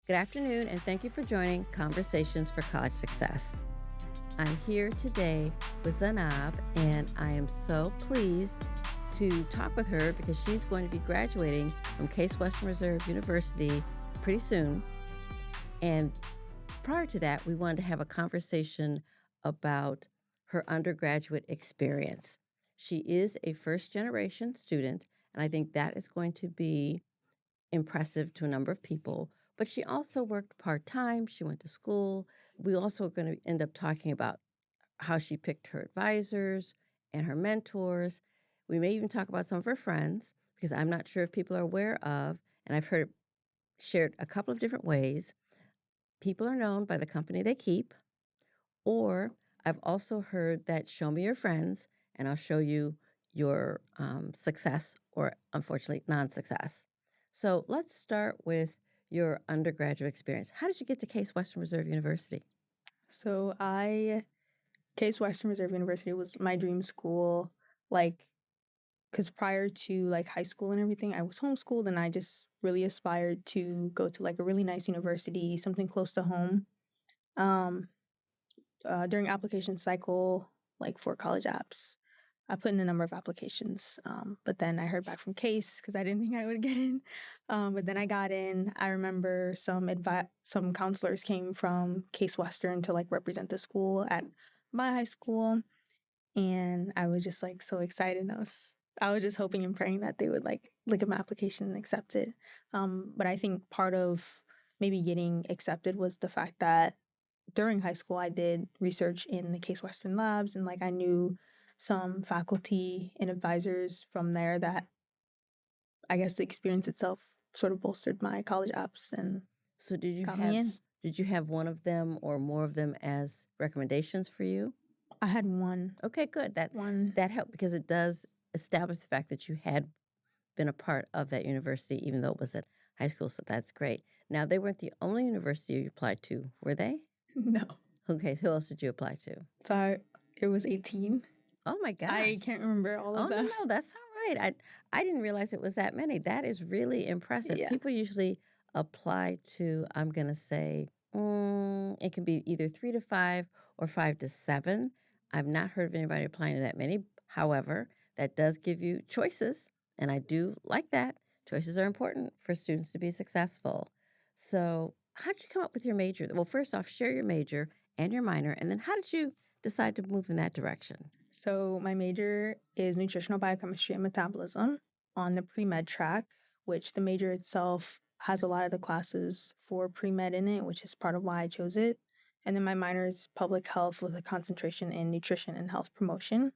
Good afternoon, and thank you for joining Conversations for College Success. I'm here today with Zaynab, and I am so pleased to talk with her because she's going to be graduating from Case Western Reserve University pretty soon. And prior to that, we wanted to have a conversation about her undergraduate experience. She is a first-generation student, and I think that is going to be impressive to a number of people, but she also worked part-time. She went to school. We also are going to end up talking about how she picked her advisors and her mentors. We may even talk about some of her friends because I'm not sure if people are aware of, and I've heard shared a couple of different ways. People are known by the company they keep, or I've also heard that show me your friends and I'll show you your success or unfortunately non-success. So let's start with your undergraduate experience. How did you get to Case Western Reserve University? So Case Western Reserve University was my dream school, because prior to high school and everything, I was homeschooled and I just really aspired to go to a really nice university, something close to home. Um, During application cycle, for college apps, I put in a number of applications, but then I heard back from Case because I didn't think I would get in. But then I got in. I remember some counselors came from Case Western to represent the school at my high school, and I was just so excited. I was just hoping and praying that they would look at my application and accept it. But I think part of maybe getting accepted was the fact that during high school, I did research in the Case Western labs, and I knew some faculty and advisors from there that I guess the experience itself sort of bolstered my college apps and So did you got me have in. did you have one of them or more of them as recommendations for you? I had one. Okay, good. That One. that helped because it does establish the fact that you had been a part of that university, even though it was at high school. So that's great. Now, they weren't the only university you applied to, were they? No. Okay, who else did you apply to? It was 18. Oh my gosh. I can't remember all Oh of no, them. no, that's all right. I didn't realize it was that many. That is really impressive. Yeah. People usually apply to, I'm gonna say, it can be either 3 to 5 or 5 to 7. I've not heard of anybody applying to that many. However, that does give you choices, and I do like that. Choices are important for students to be successful. So, how did you come up with your major? Well, first off, share your major and your minor, and then how did you decide to move in that direction? So my major is nutritional biochemistry and metabolism on the pre-med track, which the major itself has a lot of the classes for pre-med in it, which is part of why I chose it. And then my minor is public health with a concentration in nutrition and health promotion.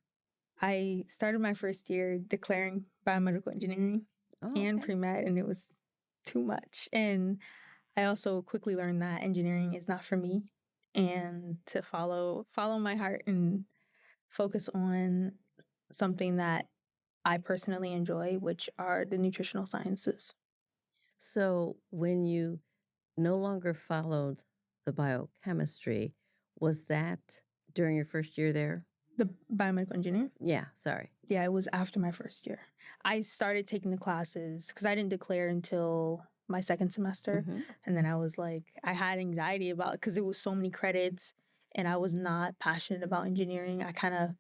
I started my first year declaring biomedical engineering Oh, and okay. pre-med, and it was too much. And I also quickly learned that engineering is not for me, and to follow my heart and focus on something that I personally enjoy, which are the nutritional sciences. So when you no longer followed the biochemistry, was that during your first year there? The biomedical engineer? Yeah, sorry. Yeah, it was after my first year. I started taking the classes because I didn't declare until my second semester. Hmm. And then I had anxiety about it because it was so many credits and I was not passionate about engineering. I kind of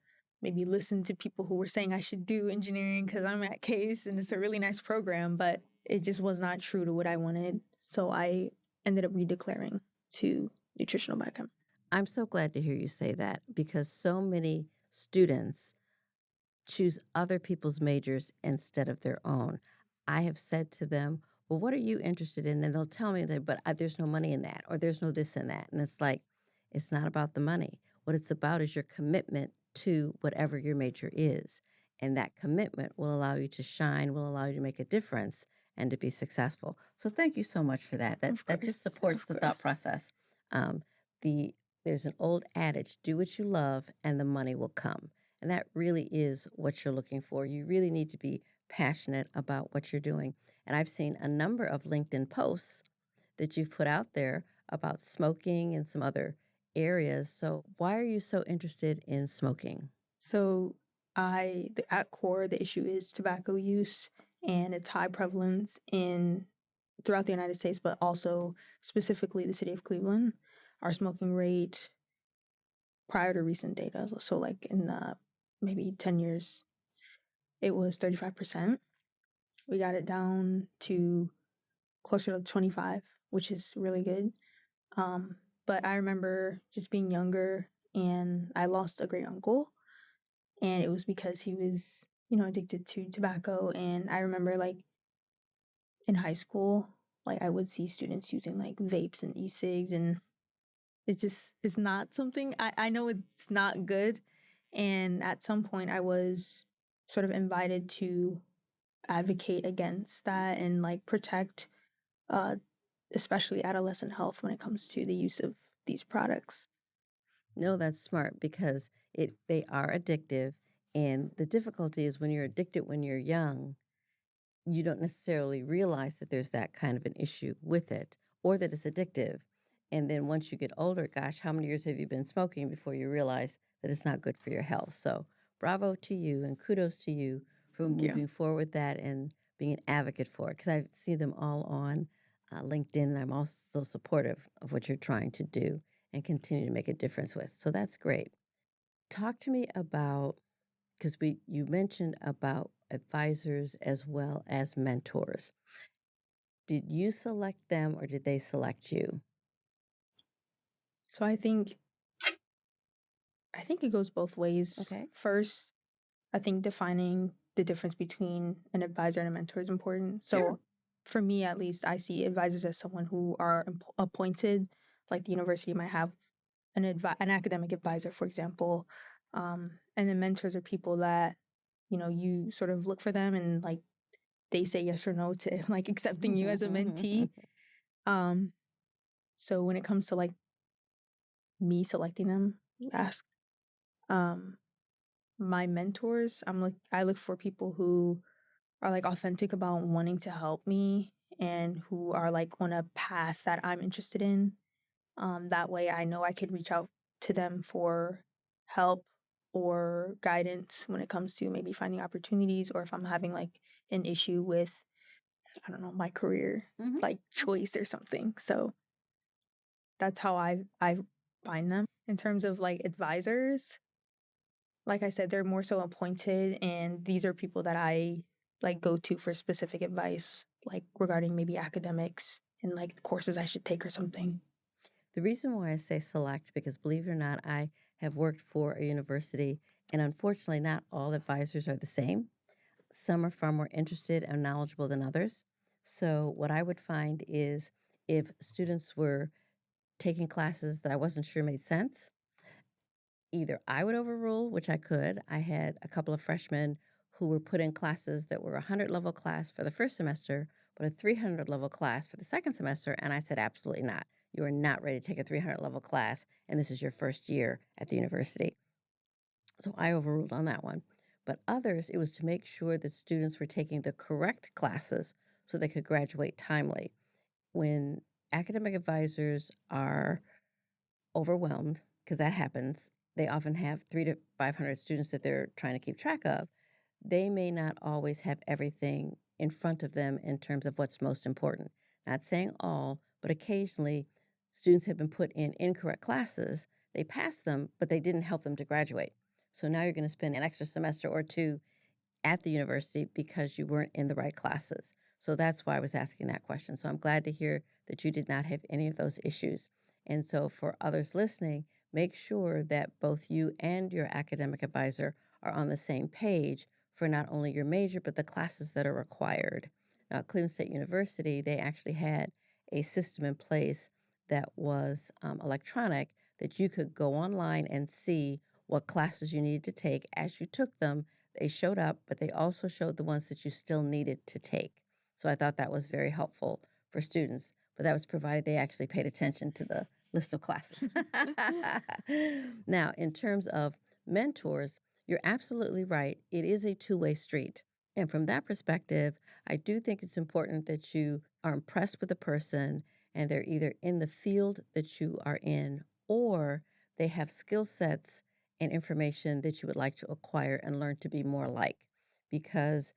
maybe listened to people who were saying I should do engineering because I'm at Case and it's a really nice program, but it just was not true to what I wanted. So I ended up redeclaring to nutritional biochem. I'm so glad to hear you say that because so many students choose other people's majors instead of their own. I have said to them, well, what are you interested in? And they'll tell me that, but there's no money in that, or there's no this and that. And it's like, it's not about the money. What it's about is your commitment to whatever your major is. And that commitment will allow you to shine, will allow you to make a difference and to be successful. So thank you so much for that. That Of that just course. supports Of the thought course. process. Um, there's an old adage, do what you love and the money will come. And that really is what you're looking for. You really need to be passionate about what you're doing. And I've seen a number of LinkedIn posts that you've put out there about smoking and some other areas. So, why are you so interested in smoking? So at core, the issue is tobacco use and its high prevalence in throughout the United States, but also specifically the city of Cleveland, our smoking rate prior to recent data, so like in the maybe 10 years, it was 35%. We got it down to closer to 25, which is really good. But I remember just being younger and I lost a great uncle, and it was because he was, addicted to tobacco. And I remember like in high school, like I would see students using like vapes and e-cigs, and it just is not something I know it's not good. And at some point I was sort of invited to advocate against that and like protect uh especially adolescent health when it comes to the use of these products. No, that's smart because they are addictive, and the difficulty is when you're addicted when you're young, you don't necessarily realize that there's that kind of an issue with it or that it's addictive. And then once you get older, gosh, how many years have you been smoking before you realize that it's not good for your health? So, bravo to you and kudos to you for Thank you. moving forward with that and being an advocate for it because I see them all on LinkedIn, and I'm also supportive of what you're trying to do and continue to make a difference with. So, that's great. Talk to me about because we you mentioned about advisors as well as mentors. Did you select them or did they select you? So I think it goes both ways. Okay. First, I think defining the difference between an advisor and a mentor is important. Sure. So, for me at least, I see advisors as someone who are appointed, like the university might have an academic advisor, for example. And then mentors are people that, you sort of look for them and like they say yes or no to like accepting you as a mentee. Um, so when it comes to like me selecting them, you ask, um, my mentors, I look for people who are like authentic about wanting to help me and who are like on a path that I'm interested in. That way I know I could reach out to them for help or guidance when it comes to maybe finding opportunities or if I'm having like an issue with, I don't know, my career Hmm. like choice or something. So that's how I find them. In terms of like advisors, like I said, they're more so appointed, and these are people that I like go to for specific advice, like regarding maybe academics and like courses I should take or something. The reason why I say select, because believe it or not, I have worked for a university, and unfortunately, not all advisors are the same. Some are far more interested and knowledgeable than others. So, what I would find is if students were taking classes that I wasn't sure made sense, either I would overrule, which I could. I had a couple of freshmen who were put in classes that were a 100 level class for the first semester, but a 300 level class for the second semester. And I said, absolutely not. You are not ready to take a 300 level class, and this is your first year at the university. So I overruled on that one. But others, it was to make sure that students were taking the correct classes so they could graduate timely. When academic advisors are overwhelmed, because that happens. They often have 300 to 500 students that they're trying to keep track of. They may not always have everything in front of them in terms of what's most important. Not saying all, but occasionally students have been put in incorrect classes. They passed them, but they didn't help them to graduate. So now you're going to spend an extra semester or two at the university because you weren't in the right classes. So that's why I was asking that question. So I'm glad to hear that you did not have any of those issues. And so for others listening, make sure that both you and your academic advisor are on the same page for not only your major, but the classes that are required. Now, at Cleveland State University, they actually had a system in place that was electronic that you could go online and see what classes you needed to take as you took them. They showed up, but they also showed the ones that you still needed to take. So I thought that was very helpful for students, but that was provided they actually paid attention to the list of classes. Now, in terms of mentors, you're absolutely right. It is a two-way street. And from that perspective, I do think it's important that you are impressed with the person and they're either in the field that you are in or they have skill sets and information that you would like to acquire and learn to be more like. Because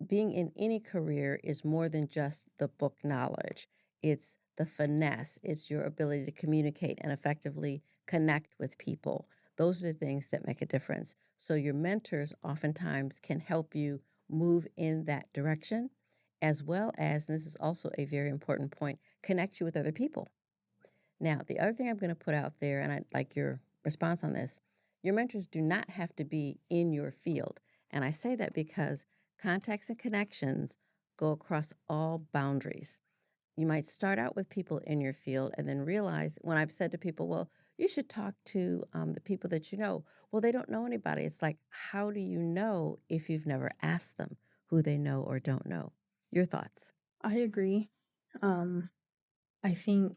being in any career is more than just the book knowledge. It's the finesse, it's your ability to communicate and effectively connect with people. Those are the things that make a difference. So, your mentors oftentimes can help you move in that direction, as well as, and this is also a very important point, connect you with other people. Now, the other thing I'm going to put out there, and I'd like your response on this, your mentors do not have to be in your field. And I say that because contacts and connections go across all boundaries. You might start out with people in your field and then realize when I've said to people, well, you should talk to the people that you know. Well, they don't know anybody. It's like, how do you know if you've never asked them who they know or don't know? Your thoughts? I agree. Um, I think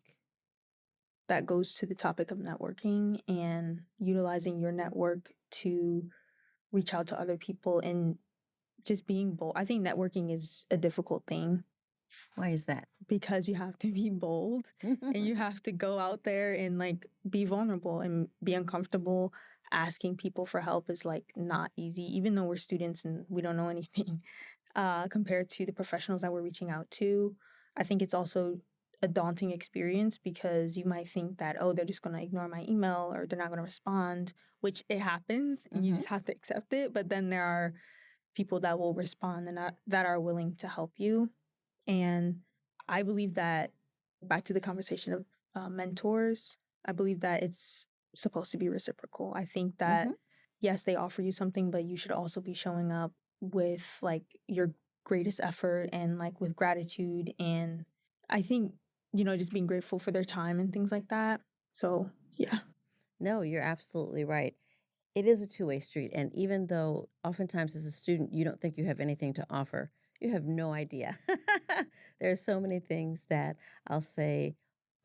that goes to the topic of networking and utilizing your network to reach out to other people and just being bold. I think networking is a difficult thing Why is that? because you have to be bold and you have to go out there and like be vulnerable and be uncomfortable. Asking people for help is like not easy, even though we're students and we don't know anything. Compared to the professionals that we're reaching out to, I think it's also a daunting experience because you might think that, oh, they're just going to ignore my email or they're not going to respond, which it happens and you Mm-hmm. just have to accept it. But then there are people that will respond and that are willing to help you. And I believe that back to the conversation of mentors, I believe that it's supposed to be reciprocal. I think that, Mm-hmm. yes, they offer you something, but you should also be showing up with like your greatest effort and like with gratitude. And I think, just being grateful for their time and things like that. So, yeah. No, you're absolutely right. It is a two-way street. And even though oftentimes as a student, you don't think you have anything to offer, you have no idea. There are so many things that I'll say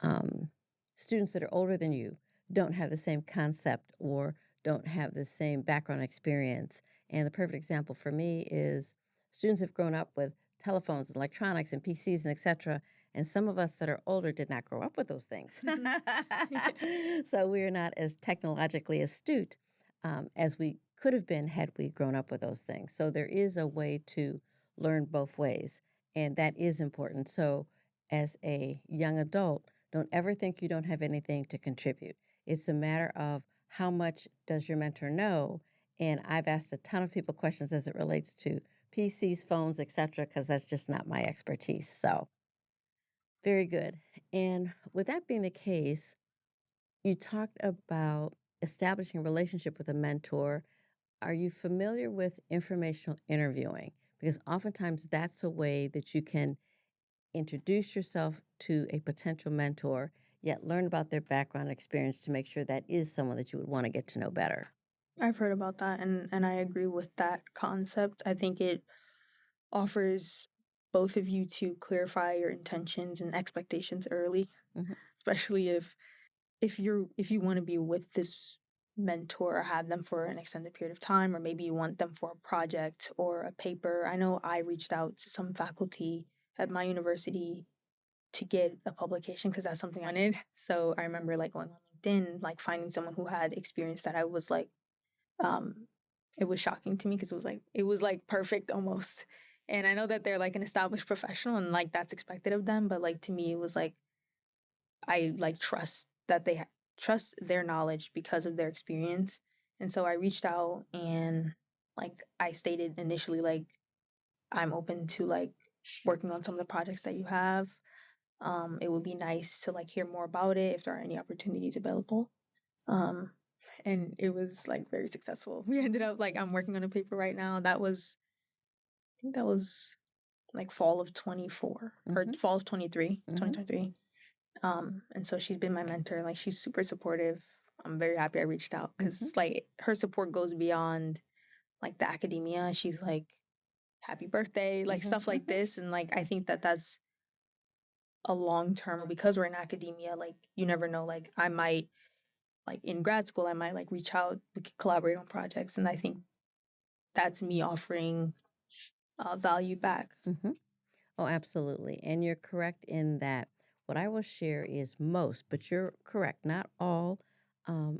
um, students that are older than you don't have the same concept or don't have the same background experience. And the perfect example for me is students have grown up with telephones and electronics and PCs and etc. And some of us that are older did not grow up with those things. Yeah. So we are not as technologically astute as we could have been had we grown up with those things. So there is a way to learn both ways, and that is important. So, as a young adult, don't ever think you don't have anything to contribute. It's a matter of how much does your mentor know? And I've asked a ton of people questions as it relates to PCs, phones, etc., because that's just not my expertise. So, very good. And with that being the case, you talked about establishing a relationship with a mentor. Are you familiar with informational interviewing? Because oftentimes that's a way that you can introduce yourself to a potential mentor, yet learn about their background and experience to make sure that is someone that you would want to get to know better. I've heard about that and I agree with that concept. I think it offers both of you to clarify your intentions and expectations early, Hmm. especially if you want to be with this mentor or have them for an extended period of time, or maybe you want them for a project or a paper. I know I reached out to some faculty at my university to get a publication because that's something I needed. So I remember like going on LinkedIn, like finding someone who had experience that I was like, um, it was shocking to me because it was like perfect almost. And I know that they're like an established professional and like that's expected of them, but like to me it was like I like trust that trust their knowledge because of their experience. And so I reached out and like I stated initially like I'm open to like working on some of the projects that you have. It would be nice to like hear more about it if there are any opportunities available. Um, and it was like very successful. We ended up like I'm working on a paper right now. I think that was like fall of 24 or Hmm. fall of 23, Hmm. 2023. And so she's been my mentor. Like she's super supportive. I'm very happy I reached out Hmm. because like her support goes beyond like the academia. She's like, happy birthday, like Hmm. stuff like Hmm. this. And like I think that that's a long term because we're in academia. Like you never know. Like I might like in grad school, I might like reach out. We could collaborate on projects, and I think that's me offering value back. Hmm. Oh, absolutely. And you're correct in that what I will share is most, but you're correct. Not all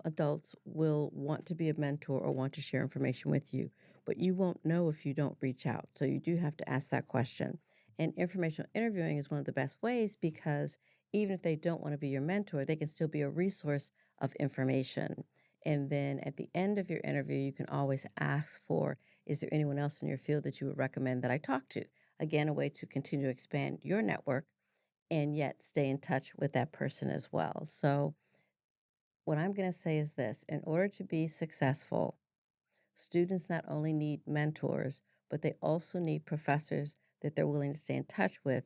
adults will want to be a mentor or want to share information with you. but you won't know if you don't reach out. So you do have to ask that question. And informational interviewing is one of the best ways because even if they don't want to be your mentor, they can still be a resource of information. And then at the end of your interview, you can always ask for, is there anyone else in your field that you would recommend that I talk to? Again, a way to continue to expand your network and yet stay in touch with that person as well. So, what I'm going to say is this: in order to be successful, students not only need mentors, but they also need professors that they're willing to stay in touch with,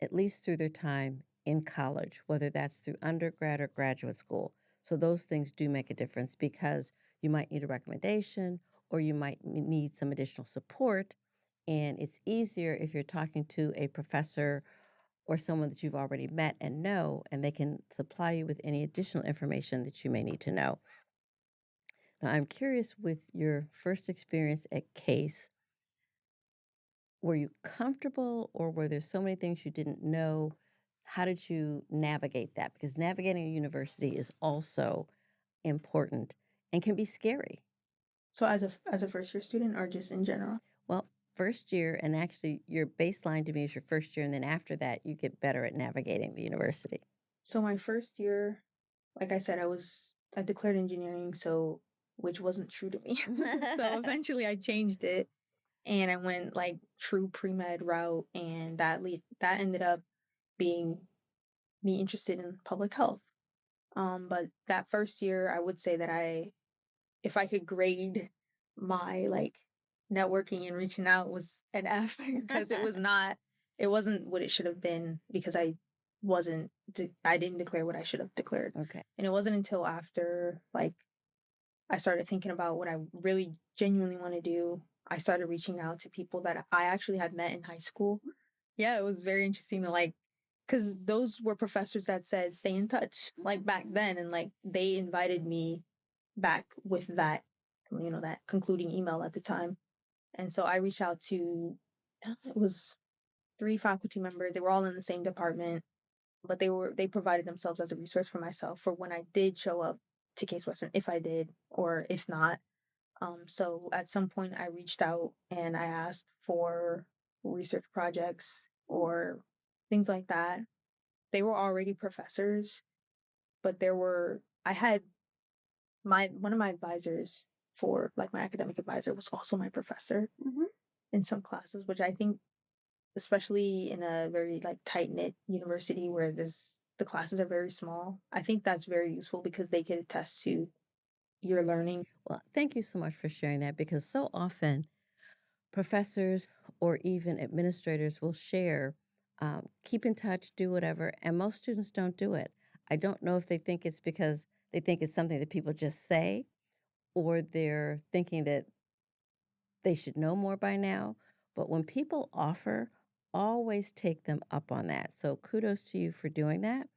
at least through their time in college, whether that's through undergrad or graduate school. So, those things do make a difference because you might need a recommendation or you might need some additional support. And it's easier if you're talking to a professor or someone that you've already met and know, and they can supply you with any additional information that you may need to know. Now, I'm curious with your first experience at Case, were you comfortable or were there so many things you didn't know? How did you navigate that? Because navigating a university is also important and can be scary. So as a first year student or just in general? Well, first year, and actually, your baseline to me is your first year, and then after that, you get better at navigating the university. So my first year, like I said, I declared engineering, so which wasn't true to me. So eventually I changed it and I went like true pre-med route, and that ended up being me interested in public health. But that first year I would say that if I could grade my like networking and reaching out, was an F because it wasn't what it should have been because I didn't declare what I should have declared. Okay. And it wasn't until after like I started thinking about what I really genuinely want to do, I started reaching out to people that I actually had met in high school. Yeah, it was very interesting to like, because those were professors that said stay in touch like back then, and like they invited me back with that, that concluding email at the time. And so I reached out to, it was three faculty members. They were all in the same department, but they provided themselves as a resource for myself for when I did show up to Case Western, if I did or if not. So at some point I reached out and I asked for research projects or things like that. They were already professors, but I had one of my advisors for like my academic advisor was also my professor in some classes, which I think, especially in a very like tight knit university where the classes are very small, I think that's very useful because they could attest to your learning. Well, thank you so much for sharing that because so often professors or even administrators will share, keep in touch, do whatever, and most students don't do it. I don't know if they think it's because they think it's something that people just say or they're thinking that they should know more by now. But when people offer, always take them up on that. So kudos to you for doing that.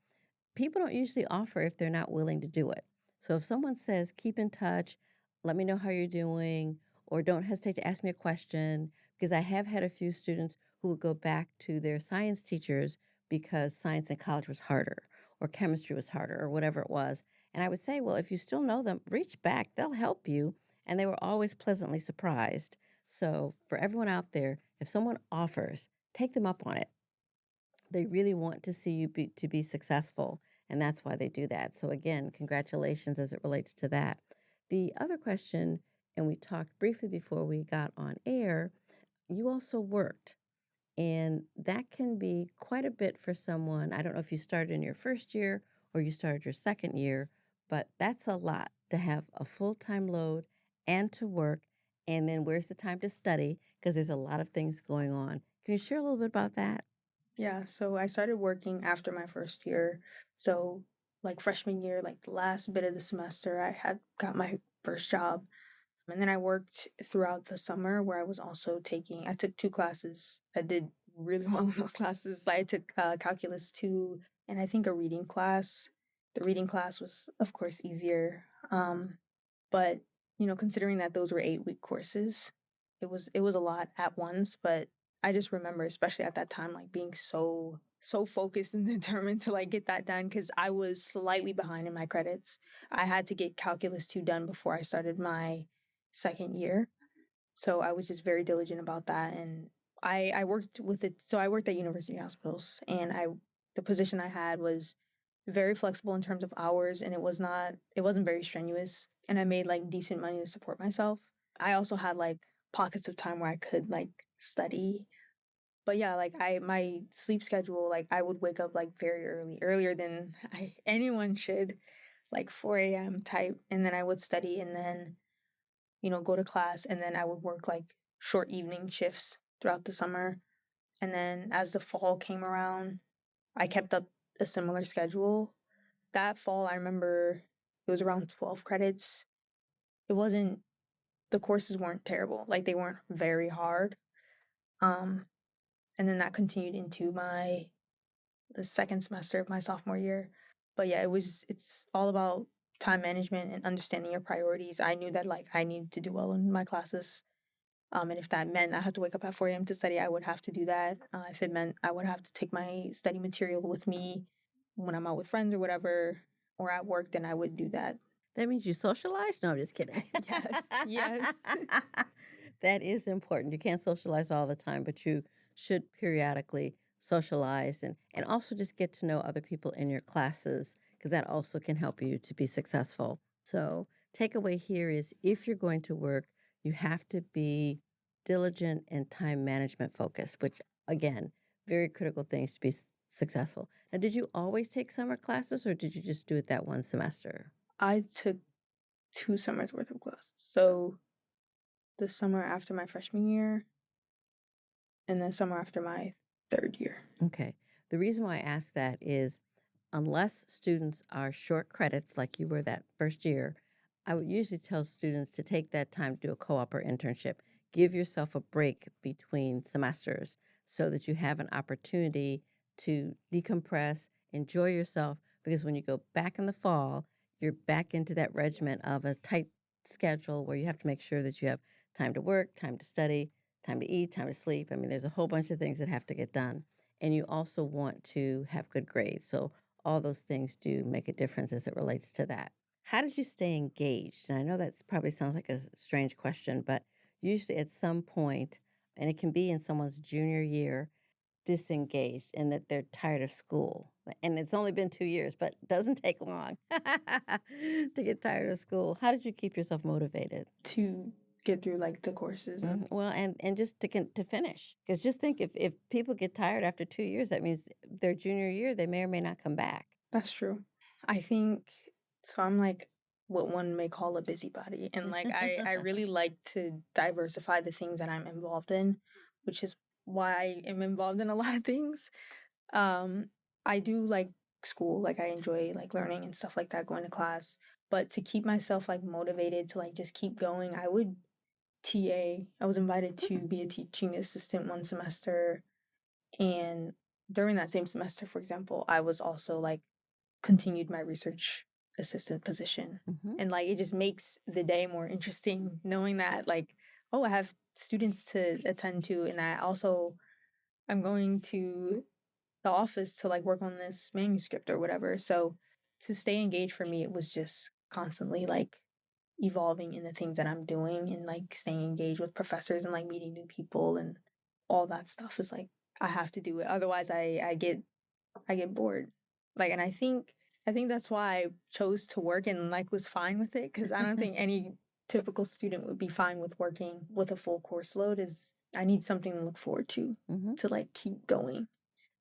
People don't usually offer if they're not willing to do it. So if someone says, keep in touch, let me know how you're doing, or don't hesitate to ask me a question, because I have had a few students who would go back to their science teachers because science in college was harder, or chemistry was harder, or whatever it was. And I would say, well, if you still know them, reach back, they'll help you. And they were always pleasantly surprised. So for everyone out there, if someone offers, take them up on it. They really want to see you to be successful, and that's why they do that. So again, congratulations as it relates to that. The other question, and we talked briefly before we got on air, you also worked, and that can be quite a bit for someone. I don't know if you started in your first year or you started your second year, but that's a lot to have a full-time load and to work. And then where's the time to study? Because there's a lot of things going on. Can you share a little bit about that? Yeah, so I started working after my first year. So, like freshman year, like the last bit of the semester, I had got my first job. And then I worked throughout the summer where I took two classes. I did really well in those classes. I took calculus 2 and I think a reading class. The reading class was, of course, easier. But, considering that those were 8-week courses, it was a lot at once, but I just remember, especially at that time, like being so focused and determined to like get that done because I was slightly behind in my credits. I had to get calculus 2 done before I started my second year. So I was just very diligent about that, and I worked with it. So I worked at university hospitals, and I the position I had was very flexible in terms of hours, and it wasn't very strenuous, and I made like decent money to support myself. I also had like pockets of time where I could like study. But yeah, like my sleep schedule, like I would wake up like very early, earlier than anyone should, like 4 a.m. type, and then I would study and then, go to class, and then I would work like short evening shifts throughout the summer. And then as the fall came around, I kept up a similar schedule. That fall, I remember it was around 12 credits. It wasn't The courses weren't terrible. Like they weren't very hard. Um and then that continued into my the second semester of my sophomore year. But yeah, it's all about time management and understanding your priorities. I knew that like I needed to do well in my classes. And if that meant I had to wake up at 4 a.m. to study, I would have to do that. If it meant I would have to take my study material with me when I'm out with friends or whatever, or at work, then I would do that. That means you socialize? No, I'm just kidding. Yes, yes. That is important. You can't socialize all the time, but you should periodically socialize and also just get to know other people in your classes because that also can help you to be successful. So, takeaway here is if you're going to work, you have to be diligent and time management focused, which again, very critical things to be successful. Now, did you always take summer classes or did you just do it that one semester? I took 2 summers worth of classes. So the summer after my freshman year and the summer after my third year. Okay. The reason why I ask that is unless students are short credits like you were that first year, I would usually tell students to take that time to do a co op or internship. Give yourself a break between semesters so that you have an opportunity to decompress, enjoy yourself, because when you go back in the fall, you're back into that regimen of a tight schedule where you have to make sure that you have time to work, time to study, time to eat, time to sleep. I mean, there's a whole bunch of things that have to get done. And you also want to have good grades. So all those things do make a difference as it relates to that. How did you stay engaged? And I know that probably sounds like a strange question, but usually at some point, and it can be in someone's junior year, disengaged and that they're tired of school. And it's only been 2 years, but it doesn't take long to get tired of school. How did you keep yourself motivated? To get through like the courses. Well, and just to finish, because just think if people get tired after 2 years, that means their junior year they may or may not come back. That's true. I think so. I'm like what one may call a busybody. And like I really like to diversify the things that I'm involved in, which is why I am involved in a lot of things. Um, I do like school, like I enjoy like learning and stuff like that, going to class. But to keep myself like motivated to like just keep going, I would TA. I was invited to be a teaching assistant one semester. And during that same semester, for example, I was also like continued my research assistant position. Hmm. And like it just makes the day more interesting knowing that like, oh, I have students to attend to, and I'm going to the office to like work on this manuscript or whatever. So to stay engaged for me, it was just constantly like evolving in the things that I'm doing and like staying engaged with professors and like meeting new people and all that stuff is like I have to do it. Otherwise I get bored. Like, and I think that's why I chose to work and like was fine with it, because I don't think any typical student would be fine with working with a full course load. Is I need something to look forward Hmm. to like keep going.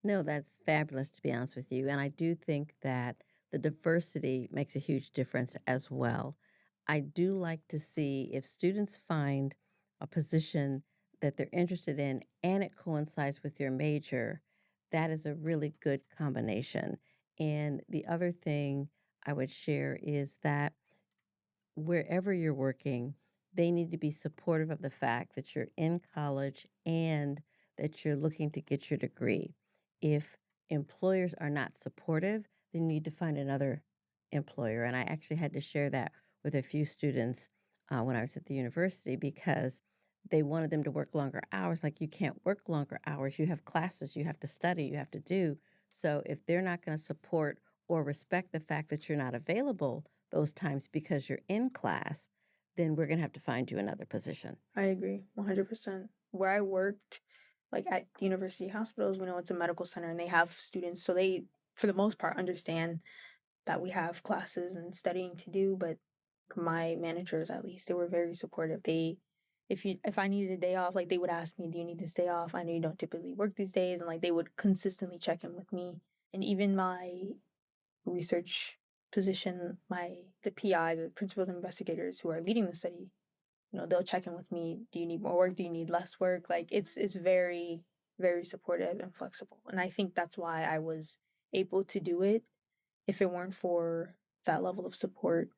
No, that's fabulous to be honest with you. And I do think that the diversity makes a huge difference as well. I do like to see if students find a position that they're interested in and it coincides with your major, that is a really good combination. And the other thing I would share is that wherever you're working, they need to be supportive of the fact that you're in college and that you're looking to get your degree. If employers are not supportive, then you need to find another employer. And I actually had to share that with a few students when I was at the university because they wanted them to work longer hours. Like, you can't work longer hours. You have classes, you have to study, you have to do. So if they're not going to support or respect the fact that you're not available those times because you're in class, then we're going to have to find you another position. I agree 100%. Where I worked, like at university hospitals, we know it's a medical center and they have students, so they, for the most part, understand that we have classes and studying to do. But my managers, at least, they were very supportive. If I needed a day off, like they would ask me, "Do you need this day off? I know you don't typically work these days," and like they would consistently check in with me. And even my research position, the PIs or principal investigators who are leading the study, they'll check in with me. Do you need more work? Do you need less work? Like it's very, very supportive and flexible. And I think that's why I was able to do it. If it weren't for that level of support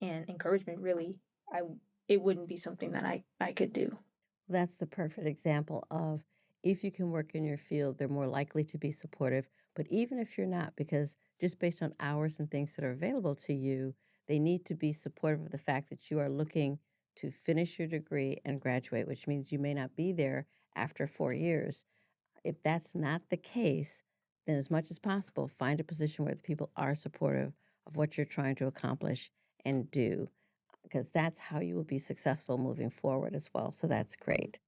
and encouragement, really, I it wouldn't be something that I could do. That's the perfect example of if you can work in your field, they're more likely to be supportive. But even if you're not, because just based on hours and things that are available to you, they need to be supportive of the fact that you are looking to finish your degree and graduate, which means you may not be there after 4 years. If that's not the case, then as much as possible, find a position where the people are supportive of what you're trying to accomplish and do, because that's how you will be successful moving forward as well. So that's great.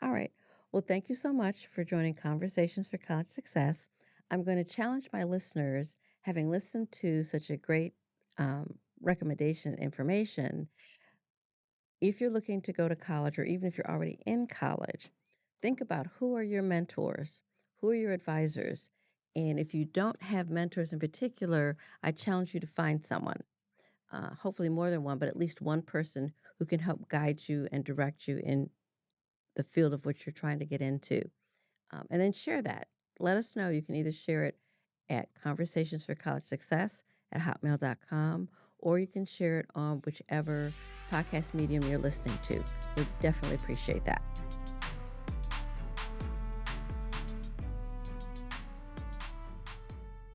All right. Well, thank you so much for joining Conversations for College Success. I'm going to challenge my listeners, having listened to such a great recommendation and information. If you're looking to go to college, or even if you're already in college, think about who are your mentors, who are your advisors. And if you don't have mentors in particular, I challenge you to find someone, hopefully more than one, but at least one person who can help guide you and direct you in the field of which you're trying to get into. And then share that. Let us know. You can either share it at Conversations for College Success at hotmail.com, or you can share it on whichever podcast medium you're listening to. We definitely appreciate that.